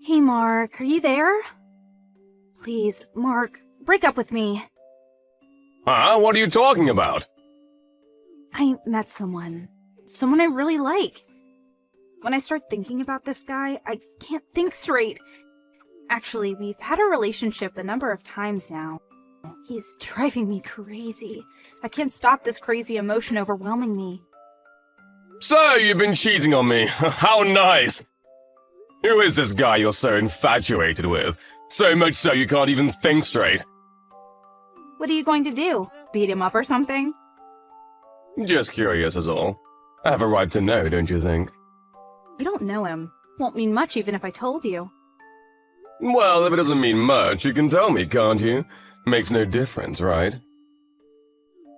Hey, Mark, are you there? Please, Mark, break up with me. Huh? What are you talking about? I met someone I really like. When I start thinking about this guy, I can't think straight. Actually, we've had a relationship a number of times now. He's driving me crazy. I can't stop this crazy emotion overwhelming me. So, you've been cheating on me. How nice! Who is this guy you're so infatuated with? So much so you can't even think straight. What are you going to do? Beat him up or something? Just curious is all. I have a right to know, don't you think? You don't know him. Won't mean much even if I told you. Well, if it doesn't mean much, you can tell me, can't you? Makes no difference, right?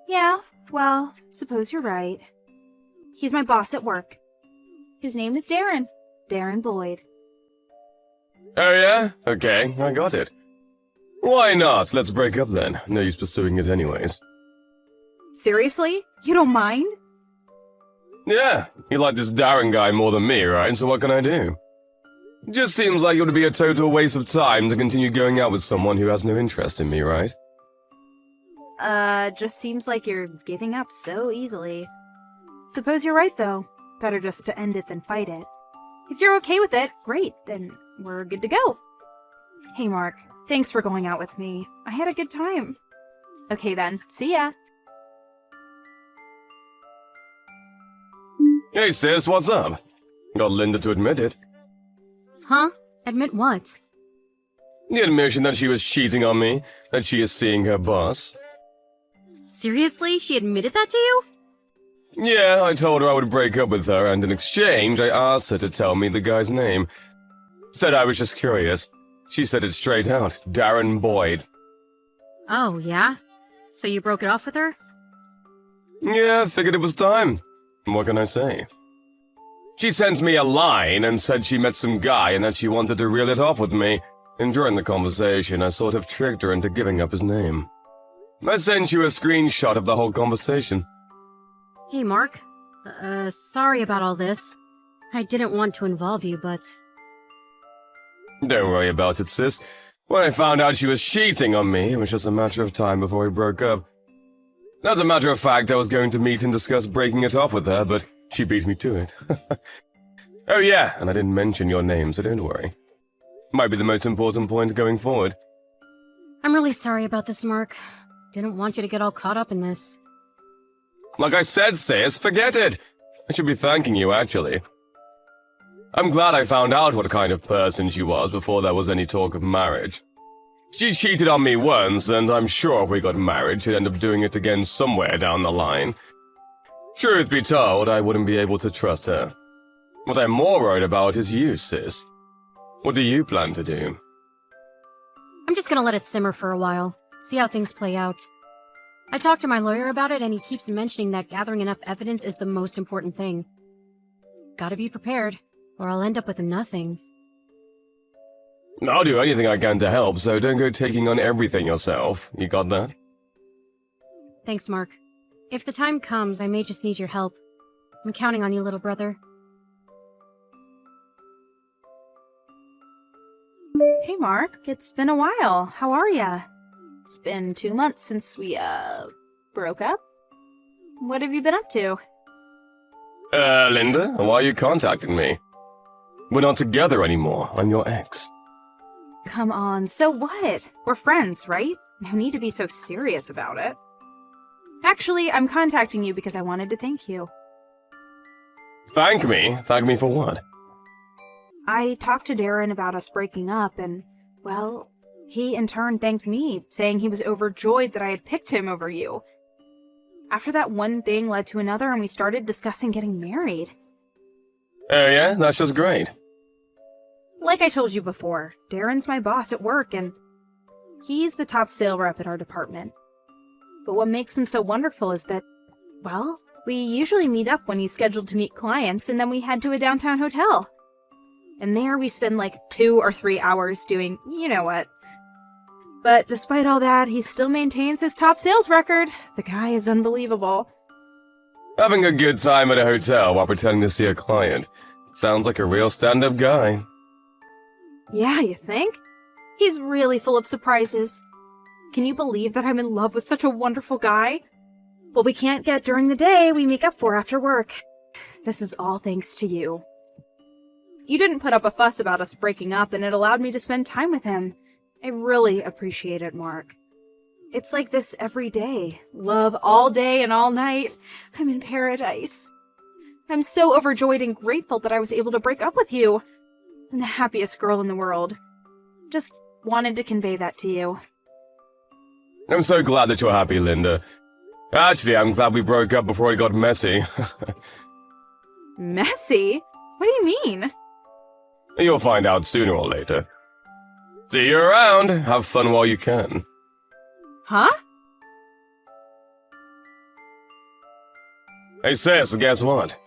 Yeah, well, suppose you're right. He's my boss at work. His name is Darren. Darren Boyd. Oh yeah? Okay, I got it. Why not? Let's break up then. No use pursuing it anyways. Seriously? You don't mind? Yeah, you like this Darren guy more than me, right? So what can I do? Just seems like it would be a total waste of time to continue going out with someone who has no interest in me, right? Just seems like you're giving up so easily. Suppose you're right, though. Better just to end it than fight it. If you're okay with it, great, then we're good to go. Hey, Mark, thanks for going out with me. I had a good time. Okay then, see ya. Hey sis, what's up? Got Linda to admit it. Huh? Admit what? The admission that she was cheating on me, that she is seeing her boss. Seriously? She admitted that to you? Yeah, I told her I would break up with her, and in exchange, I asked her to tell me the guy's name. Said I was just curious. She said it straight out, Darren Boyd. Oh, yeah? So you broke it off with her? Yeah, figured it was time. What can I say? She sent me a line and said she met some guy and that she wanted to reel it off with me, and during the conversation, I sort of tricked her into giving up his name. I sent you a screenshot of the whole conversation. Hey, Mark. Sorry about all this. I didn't want to involve you, but... Don't worry about it, sis. When I found out she was cheating on me, it was just a matter of time before we broke up. As a matter of fact, I was going to meet and discuss breaking it off with her, but she beat me to it. Oh yeah, and I didn't mention your name, so don't worry. Might be the most important point going forward. I'm really sorry about this, Mark. Didn't want you to get all caught up in this. Like I said, sis, forget it! I should be thanking you, actually. I'm glad I found out what kind of person she was before there was any talk of marriage. She cheated on me once, and I'm sure if we got married, she'd end up doing it again somewhere down the line. Truth be told, I wouldn't be able to trust her. What I'm more worried about is you, sis. What do you plan to do? I'm just gonna let it simmer for a while. See how things play out. I talked to my lawyer about it, and he keeps mentioning that gathering enough evidence is the most important thing. Gotta be prepared, or I'll end up with nothing. I'll do anything I can to help, so don't go taking on everything yourself. You got that? Thanks, Mark. If the time comes, I may just need your help. I'm counting on you, little brother. Hey, Mark, it's been a while. How are ya? It's been 2 months since we, broke up. What have you been up to? Linda, why are you contacting me? We're not together anymore. I'm your ex. Come on, so what? We're friends, right? No need to be so serious about it. Actually, I'm contacting you because I wanted to thank you. Thank me? Thank me for what? I talked to Darren about us breaking up, and, well, he in turn thanked me, saying he was overjoyed that I had picked him over you. After that, one thing led to another, and we started discussing getting married. Oh yeah? That's just great. Like I told you before, Darren's my boss at work, and he's the top sale rep at our department. But what makes him so wonderful is that, well, we usually meet up when he's scheduled to meet clients, and then we head to a downtown hotel. And there we spend like 2 or 3 hours doing you know what. But despite all that, he still maintains his top sales record. The guy is unbelievable. Having a good time at a hotel while pretending to see a client. Sounds like a real stand-up guy. Yeah, you think? He's really full of surprises. Can you believe that I'm in love with such a wonderful guy? What we can't get during the day, we make up for after work. This is all thanks to you. You didn't put up a fuss about us breaking up, and it allowed me to spend time with him. I really appreciate it, Mark. It's like this every day. Love all day and all night. I'm in paradise. I'm so overjoyed and grateful that I was able to break up with you. I'm the happiest girl in the world. Just wanted to convey that to you. I'm so glad that you're happy, Linda. Actually, I'm glad we broke up before it got messy. Messy? What do you mean? You'll find out sooner or later. See you around. Have fun while you can. Huh? Hey sis, guess what?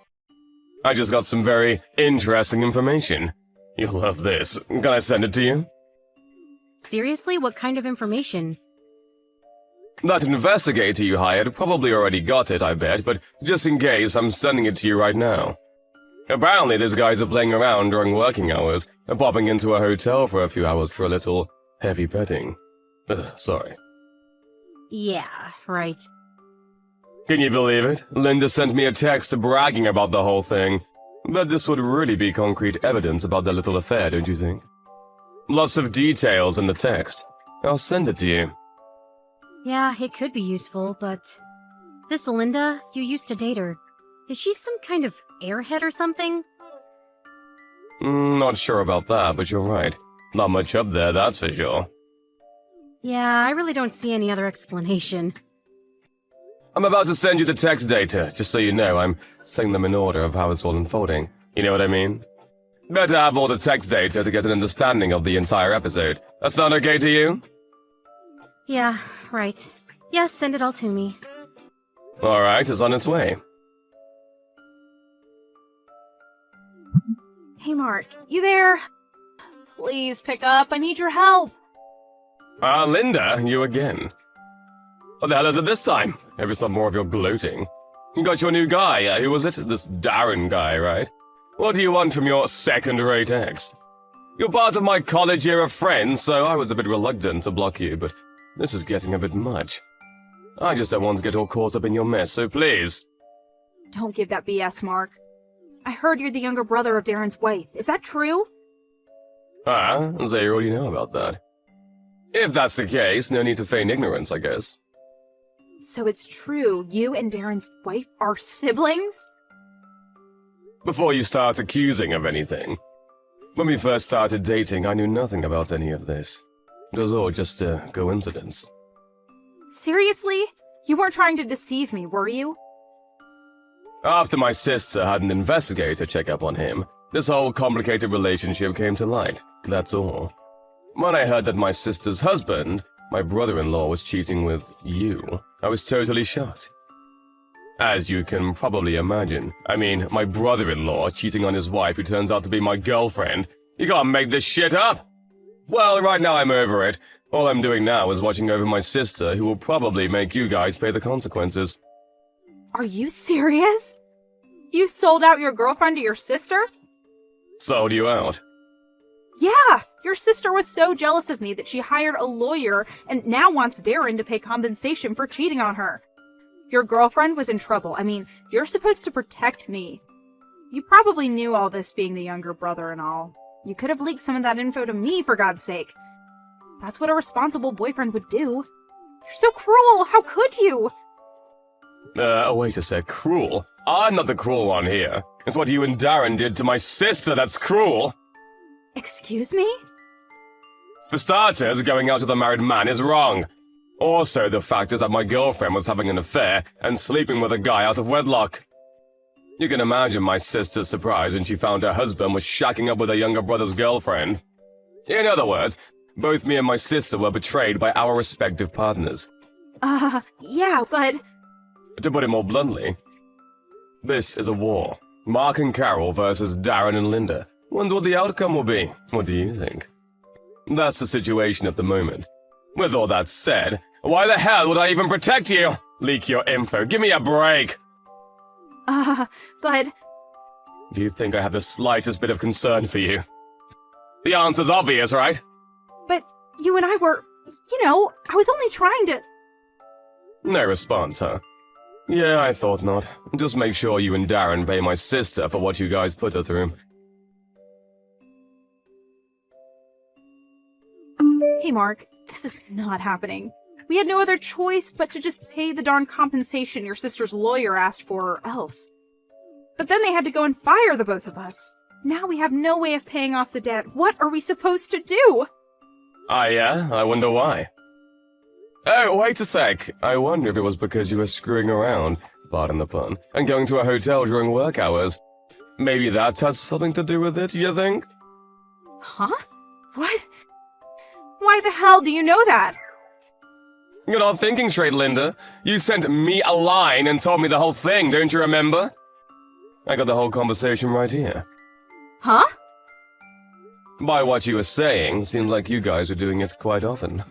I just got some very interesting information. You'll love this. Can I send it to you? Seriously, what kind of information? That investigator you hired probably already got it, I bet, but just in case, I'm sending it to you right now. Apparently, these guys are playing around during working hours and popping into a hotel for a few hours for a little heavy petting. Sorry. Yeah, right. Can you believe it? Linda sent me a text bragging about the whole thing. But this would really be concrete evidence about their little affair, don't you think? Lots of details in the text. I'll send it to you. Yeah, it could be useful, but... This Linda, you used to date her. Is she some kind of airhead or something? Not sure about that, but you're right. Not much up there, that's for sure. Yeah, I really don't see any other explanation. I'm about to send you the text data, just so you know. I'm setting them in order of how it's all unfolding. You know what I mean? Better have all the text data to get an understanding of the entire episode. That's not okay to you? Yeah, right. Yes, send it all to me. Alright, it's on its way. Hey, Mark, you there? Please pick up. I need your help. Linda, you again. What the hell is it this time? Maybe stop more of your gloating. You got your new guy, who was it? This Darren guy, right? What do you want from your second-rate ex? You're part of my college-era friends, so I was a bit reluctant to block you, but this is getting a bit much. I just don't want to get all caught up in your mess, so please. Don't give that BS, Mark. I heard you're the younger brother of Darren's wife. Is that true? So you already know about that. If that's the case, no need to feign ignorance, I guess. So it's true, you and Darren's wife are siblings? Before you start accusing of anything. When we first started dating, I knew nothing about any of this. It was all just a coincidence. Seriously? You weren't trying to deceive me, were you? After my sister had an investigator check up on him, this whole complicated relationship came to light, that's all. When I heard that my sister's husband, my brother-in-law, was cheating with you, I was totally shocked. As you can probably imagine, I mean, my brother-in-law cheating on his wife who turns out to be my girlfriend. You can't make this shit up! Well, right now I'm over it. All I'm doing now is watching over my sister, who will probably make you guys pay the consequences. Are you serious? You sold out your girlfriend to your sister? Sold you out. Yeah! Your sister was so jealous of me that she hired a lawyer and now wants Darren to pay compensation for cheating on her. Your girlfriend was in trouble. I mean, you're supposed to protect me. You probably knew all this being the younger brother and all. You could have leaked some of that info to me, for God's sake. That's what a responsible boyfriend would do. You're so cruel! How could you? Wait a sec. Cruel? I'm not the cruel one here. It's what you and Darren did to my sister that's cruel. Excuse me? For starters, going out with a married man is wrong. Also, the fact is that my girlfriend was having an affair and sleeping with a guy out of wedlock. You can imagine my sister's surprise when she found her husband was shacking up with her younger brother's girlfriend. In other words, both me and my sister were betrayed by our respective partners. Yeah, but... To put it more bluntly, this is a war. Mark and Carol versus Darren and Linda. Wonder what the outcome will be. What do you think? That's the situation at the moment. With all that said, why the hell would I even protect you? Leak your info. Give me a break. But... Do you think I have the slightest bit of concern for you? The answer's obvious, right? But you and I were, I was only trying to... No response, huh? Yeah, I thought not. Just make sure you and Darren pay my sister for what you guys put her through. Hey, Mark, this is not happening. We had no other choice but to just pay the darn compensation your sister's lawyer asked for or else. But then they had to go and fire the both of us. Now we have no way of paying off the debt. What are we supposed to do? Ah, yeah? I wonder why. Oh, wait a sec. I wonder if it was because you were screwing around, pardon the pun, and going to a hotel during work hours. Maybe that has something to do with it, you think? Huh? What? Why the hell do you know that? You're not thinking straight, Linda. You sent me a line and told me the whole thing, don't you remember? I got the whole conversation right here. Huh? By what you were saying, seems like you guys were doing it quite often.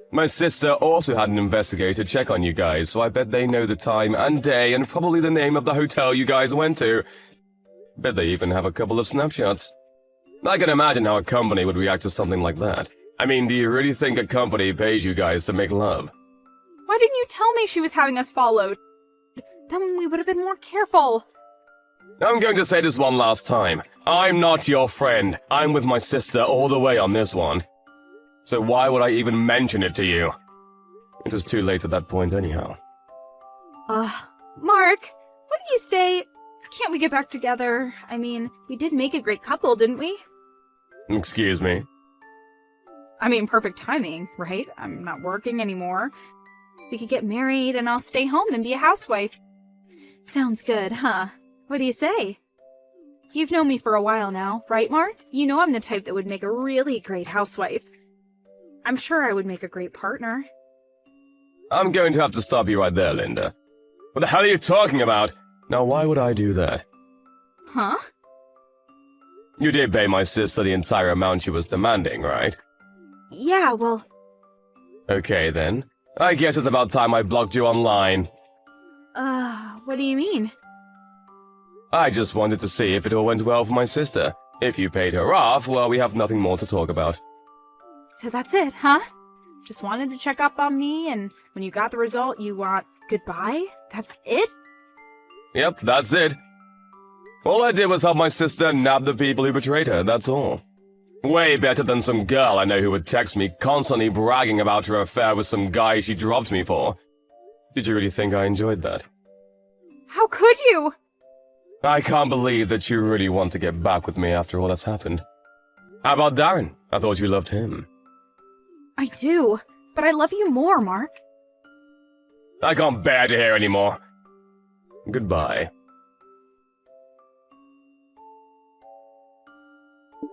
My sister also had an investigator check on you guys, so I bet they know the time and day and probably the name of the hotel you guys went to. Bet they even have a couple of snapshots. I can imagine how a company would react to something like that. I mean, do you really think a company pays you guys to make love? Why didn't you tell me she was having us followed? Then we would have been more careful. I'm going to say this one last time. I'm not your friend. I'm with my sister all the way on this one. So why would I even mention it to you? It was too late at that point anyhow. Mark, what do you say? Can't we get back together? I mean, we did make a great couple, didn't we? Excuse me? I mean, perfect timing, right? I'm not working anymore. We could get married and I'll stay home and be a housewife. Sounds good, huh? What do you say? You've known me for a while now, right, Mark? You know I'm the type that would make a really great housewife. I'm sure I would make a great partner. I'm going to have to stop you right there, Linda. What the hell are you talking about? Now, why would I do that? Huh? You did pay my sister the entire amount she was demanding, right? Yeah, well... Okay, then. I guess it's about time I blocked you online. What do you mean? I just wanted to see if it all went well for my sister. If you paid her off, well, we have nothing more to talk about. So that's it, huh? Just wanted to check up on me, and when you got the result, you want goodbye? That's it? Yep, that's it. All I did was help my sister nab the people who betrayed her, that's all. Way better than some girl I know who would text me constantly bragging about her affair with some guy she dropped me for. Did you really think I enjoyed that? How could you? I can't believe that you really want to get back with me after all that's happened. How about Darren? I thought you loved him. I do, but I love you more, Mark. I can't bear to hear anymore. Goodbye.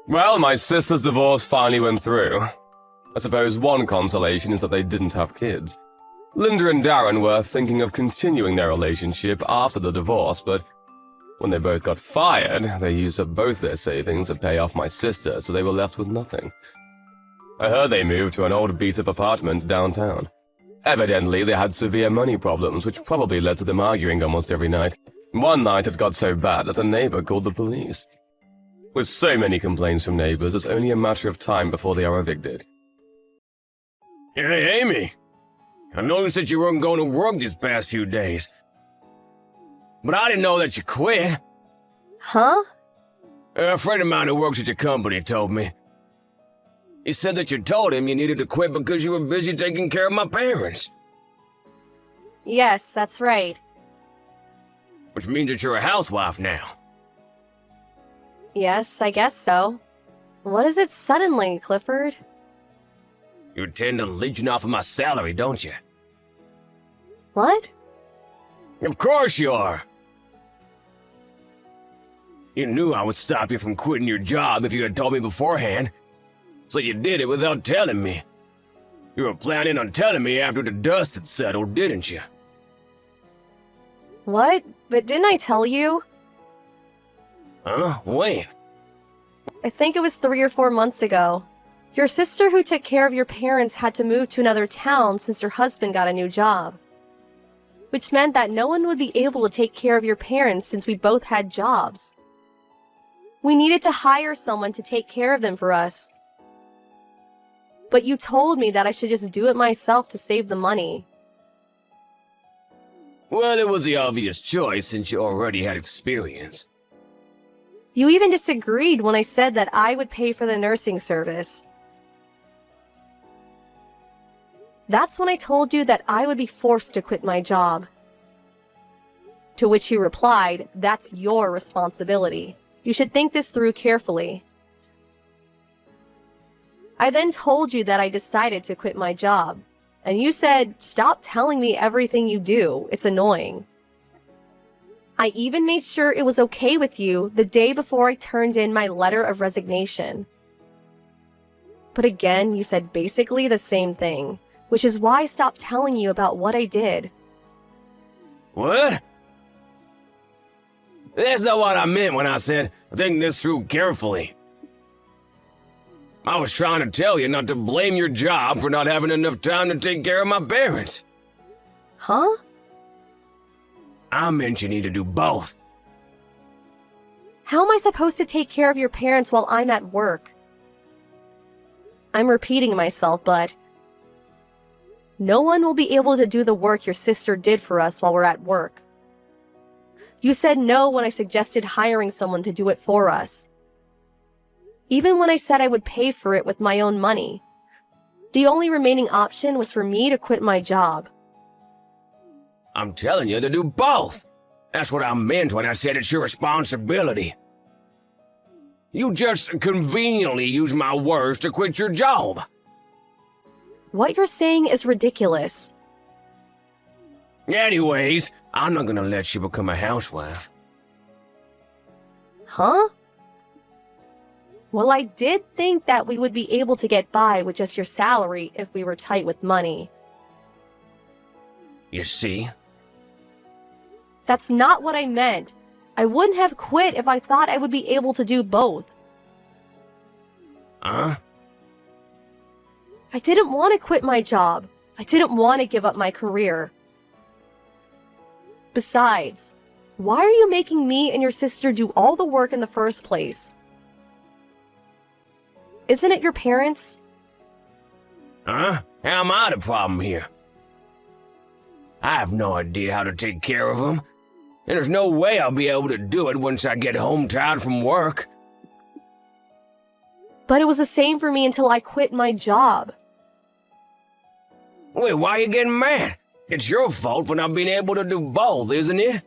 Well, my sister's divorce finally went through. I suppose one consolation is that they didn't have kids. Linda and Darren were thinking of continuing their relationship after the divorce, but when they both got fired, they used up both their savings to pay off my sister, so they were left with nothing. I heard they moved to an old beat-up apartment downtown. Evidently, they had severe money problems, which probably led to them arguing almost every night. One night it got so bad that a neighbor called the police. With so many complaints from neighbors, it's only a matter of time before they are evicted. Hey, Amy. I noticed that you weren't going to work these past few days. But I didn't know that you quit. Huh? A friend of mine who works at your company told me. He said that you told him you needed to quit because you were busy taking care of my parents. Yes, that's right. Which means that you're a housewife now. Yes, I guess so. What is it suddenly, Clifford? You intend on leeching off of my salary, don't you? What? Of course you are. You knew I would stop you from quitting your job if you had told me beforehand. So you did it without telling me. You were planning on telling me after the dust had settled, didn't you? What? But didn't I tell you? Huh? When? I think it was 3 or 4 months ago. Your sister who took care of your parents had to move to another town since her husband got a new job. Which meant that no one would be able to take care of your parents since we both had jobs. We needed to hire someone to take care of them for us. But you told me that I should just do it myself to save the money. Well, it was the obvious choice since you already had experience. You even disagreed when I said that I would pay for the nursing service. That's when I told you that I would be forced to quit my job. To which you replied, "That's your responsibility. You should think this through carefully." I then told you that I decided to quit my job, and you said, "Stop telling me everything you do. It's annoying." I even made sure it was okay with you the day before I turned in my letter of resignation. But again, you said basically the same thing, which is why I stopped telling you about what I did. What? That's not what I meant when I said, think this through carefully. I was trying to tell you not to blame your job for not having enough time to take care of my parents. Huh? I meant you need to do both. How am I supposed to take care of your parents while I'm at work? I'm repeating myself, but no one will be able to do the work your sister did for us while we're at work. You said no when I suggested hiring someone to do it for us. Even when I said I would pay for it with my own money. The only remaining option was for me to quit my job. I'm telling you to do both. That's what I meant when I said it's your responsibility. You just conveniently use my words to quit your job. What you're saying is ridiculous. Anyways, I'm not gonna let you become a housewife. Huh? Well, I did think that we would be able to get by with just your salary if we were tight with money. You see? That's not what I meant. I wouldn't have quit if I thought I would be able to do both. Huh? I didn't want to quit my job. I didn't want to give up my career. Besides, why are you making me and your sister do all the work in the first place? Isn't it your parents? Huh? How am I the problem here? I have no idea how to take care of them, and there's no way I'll be able to do it once I get home tired from work. But it was the same for me until I quit my job. Wait, why are you getting mad? It's your fault for not being able to do both, isn't it?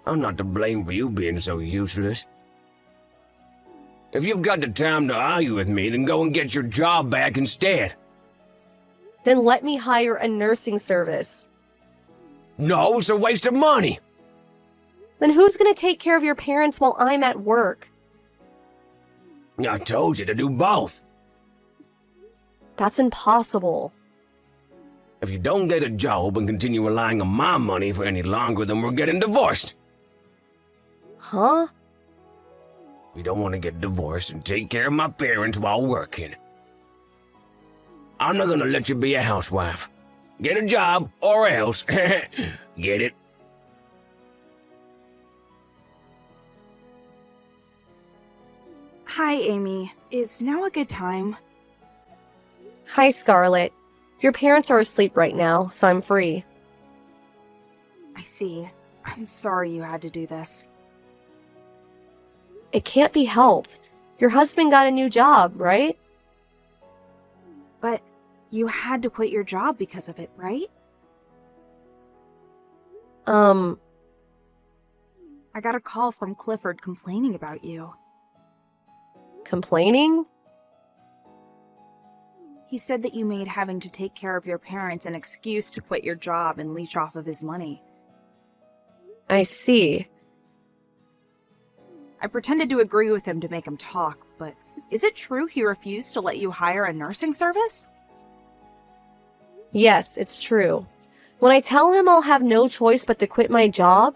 I'm not to blame for you being so useless. If you've got the time to argue with me, then go and get your job back instead. Then let me hire a nursing service. No, it's a waste of money. Then who's going to take care of your parents while I'm at work? I told you to do both. That's impossible. If you don't get a job and continue relying on my money for any longer, then we're getting divorced. Huh? We don't want to get divorced and take care of my parents while working. I'm not gonna let you be a housewife. Get a job or else. Get it? Hi, Amy. Is now a good time? Hi, Scarlett. Your parents are asleep right now, so I'm free. I see. I'm sorry you had to do this. It can't be helped. Your husband got a new job, right? But you had to quit your job because of it, right? I got a call from Clifford complaining about you. Complaining? He said that you made having to take care of your parents an excuse to quit your job and leech off of his money. I see. I pretended to agree with him to make him talk, but is it true he refused to let you hire a nursing service? Yes, it's true. When I tell him I'll have no choice but to quit my job,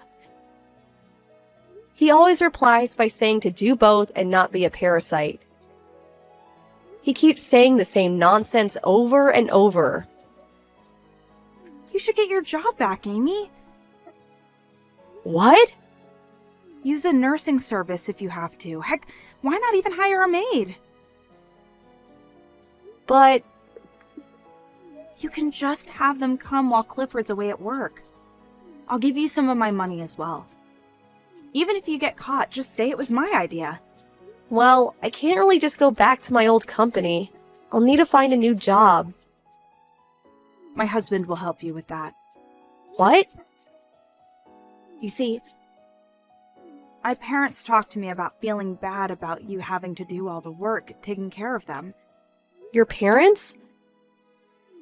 he always replies by saying to do both and not be a parasite. He keeps saying the same nonsense over and over. You should get your job back, Amy. What? Use a nursing service if you have to. Heck, why not even hire a maid? But You can just have them come while Clifford's away at work. I'll give you some of my money as well. Even if you get caught, just say it was my idea. well, I can't really just go back to my old company. I'll need to find a new job. My husband will help you with that. What? You see, my parents talked to me about feeling bad about you having to do all the work, taking care of them. Your parents?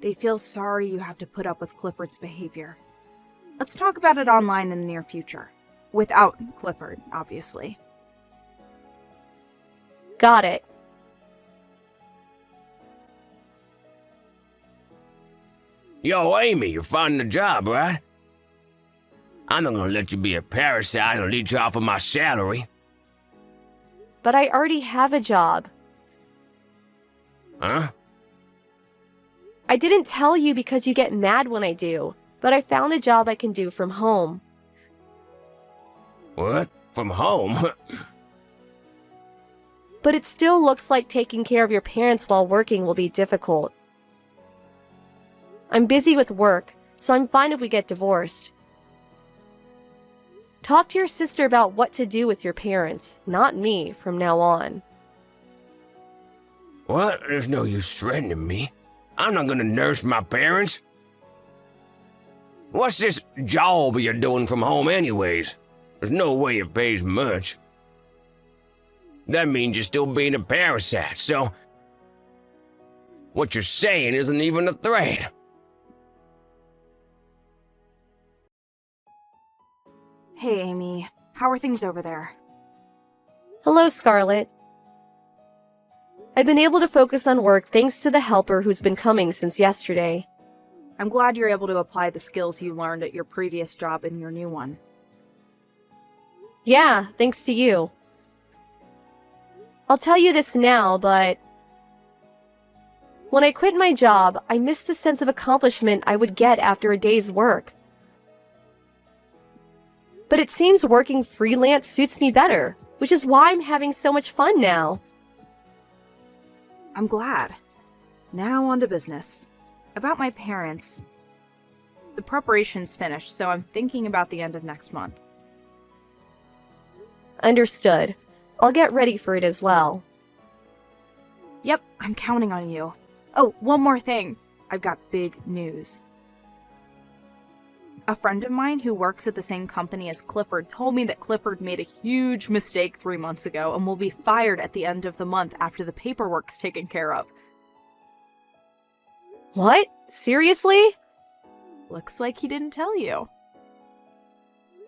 They feel sorry you have to put up with Clifford's behavior. Let's talk about it online in the near future. Without Clifford, obviously. Got it. Yo, Amy, you're finding a job, right? I'm not gonna let you be a parasite and leech off of my salary. But I already have a job. Huh? I didn't tell you because you get mad when I do, but I found a job I can do from home. What? From home? But it still looks like taking care of your parents while working will be difficult. I'm busy with work, so I'm fine if we get divorced. Talk to your sister about what to do with your parents, not me, from now on. What? There's no use threatening me. I'm not gonna nurse my parents. What's this job you're doing from home anyways? There's no way it pays much. That means you're still being a parasite, so... what you're saying isn't even a threat. Hey, Amy. How are things over there? Hello, Scarlett. I've been able to focus on work thanks to the helper who's been coming since yesterday. I'm glad you're able to apply the skills you learned at your previous job in your new one. Yeah, thanks to you. I'll tell you this now, but... when I quit my job, I missed the sense of accomplishment I would get after a day's work. But it seems working freelance suits me better, which is why I'm having so much fun now. I'm glad. Now on to business. About my parents. The preparation's finished, so I'm thinking about the end of next month. Understood. I'll get ready for it as well. Yep, I'm counting on you. Oh, one more thing. I've got big news. A friend of mine who works at the same company as Clifford told me that Clifford made a huge mistake 3 months ago and will be fired at the end of the month after the paperwork's taken care of. What? Seriously? Looks like he didn't tell you.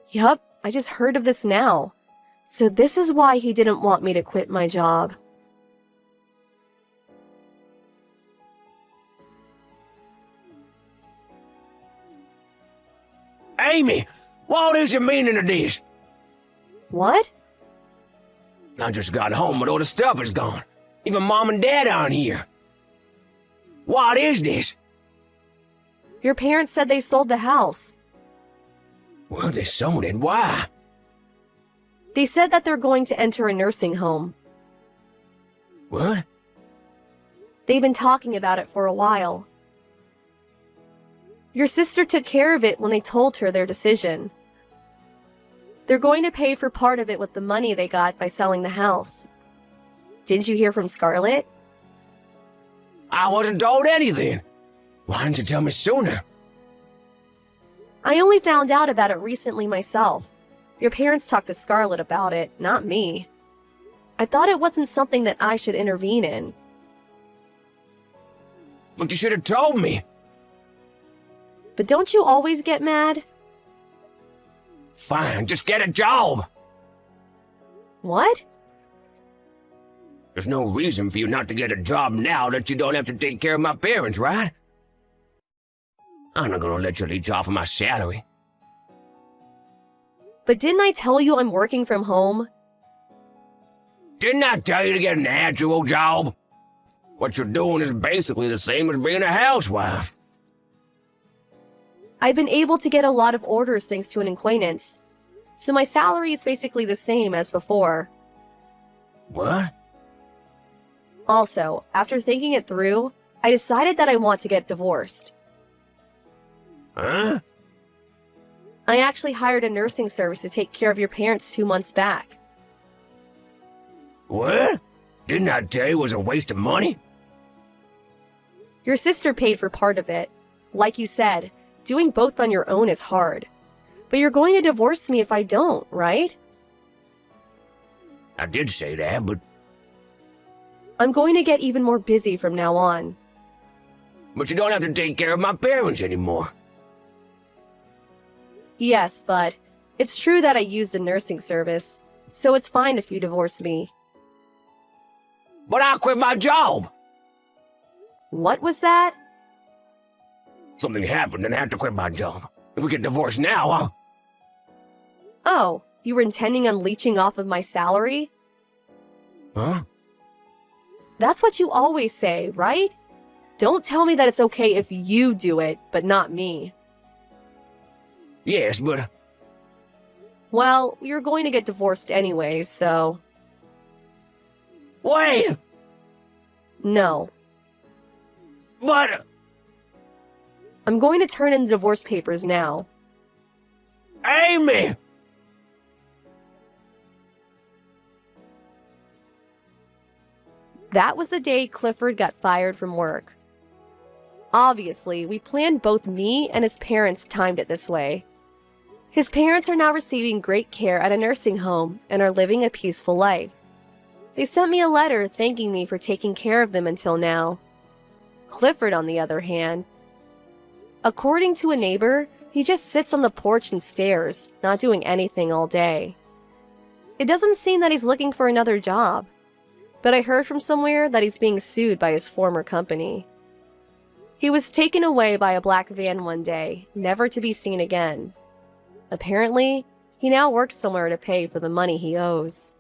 Yup, I just heard of this now. So this is why he didn't want me to quit my job. Amy, what is the meaning of this? What? I just got home, but all the stuff is gone. Even Mom and Dad aren't here. What is this? Your parents said they sold the house. Well, they sold it. Why? They said that they're going to enter a nursing home. What? They've been talking about it for a while. Your sister took care of it when they told her their decision. They're going to pay for part of it with the money they got by selling the house. Didn't you hear from Scarlett? I wasn't told anything. Why didn't you tell me sooner? I only found out about it recently myself. Your parents talked to Scarlett about it, not me. I thought it wasn't something that I should intervene in. But you should have told me. But don't you always get mad? Fine, just get a job. What? There's no reason for you not to get a job now that you don't have to take care of my parents, right? I'm not gonna let you leech off of my salary. But didn't I tell you I'm working from home? Didn't I tell you to get an actual job? What you're doing is basically the same as being a housewife. I've been able to get a lot of orders thanks to an acquaintance. So my salary is basically the same as before. What? Also, after thinking it through, I decided that I want to get divorced. Huh? I actually hired a nursing service to take care of your parents 2 months back. What? Didn't I tell you it was a waste of money? Your sister paid for part of it. Like you said, doing both on your own is hard. But you're going to divorce me if I don't, right? I did say that, but I'm going to get even more busy from now on. you don't have to take care of my parents anymore. Yes, but it's true that I used a nursing service, so it's fine if you divorce me. But I quit my job. What was that? Something happened and I had to quit my job. If we get divorced now, Oh, you were intending on leeching off of my salary? Huh? That's what you always say, right? Don't tell me that it's okay if you do it, but not me. Yes, but Well, you're going to get divorced anyway, so... wait! No. But I'm going to turn in the divorce papers now. Amy! That was the day Clifford got fired from work. Obviously, we planned both me and his parents timed it this way. His parents are now receiving great care at a nursing home and are living a peaceful life. They sent me a letter thanking me for taking care of them until now. Clifford, on the other hand, according to a neighbor, he just sits on the porch and stares, not doing anything all day. It doesn't seem that he's looking for another job, but I heard from somewhere that he's being sued by his former company. He was taken away by a black van one day, never to be seen again. Apparently, he now works somewhere to pay for the money he owes.